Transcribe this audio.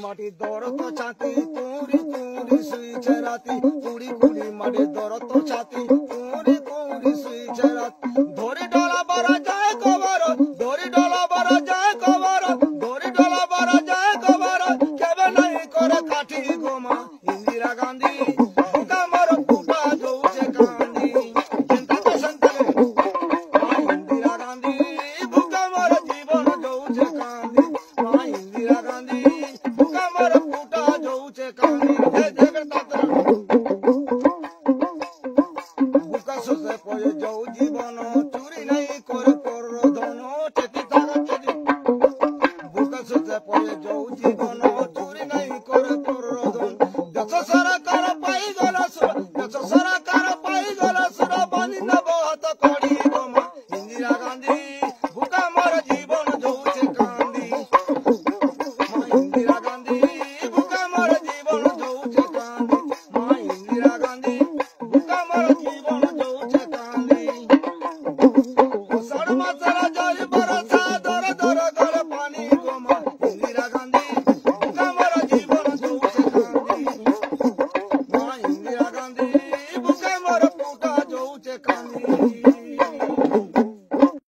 মাটি দরত ছাতি কুড়ি কুড়ি শুইছে রাতি কুড়ি কুড়ি মাটি দরত ছাতি কুড়ি কুড়ি শুইছে রাতি ধরি ডলা বারা যায় কবর ধরি ডলা বারা যায় কবর ধরি ডলা বারা যায় কবর কেবে নাই করে কাঠি গোমা ইন্দিরা গান্ধী কামর ফুটা যাচ্ছে কান্দি চিন্তা তো সন্তানে ইন্দিরা গান্ধী ভুকামর জীবন যাচ্ছে কান্দি ইন্দিরা গান্ধী কামর ফুটা যাচ্ছে কান্দি বুকা সোসে পয়ে যাও জীবন চুরি নাই করে পর ধন টেকি থাকা চলি বুকা সোসে পয়ে যাও জীবন চুরি নাই করে পর ধন দেশ সরকার পাই গলা সুর দেশ সরকার পাই গলা সুর বানি নব হাত কড়ি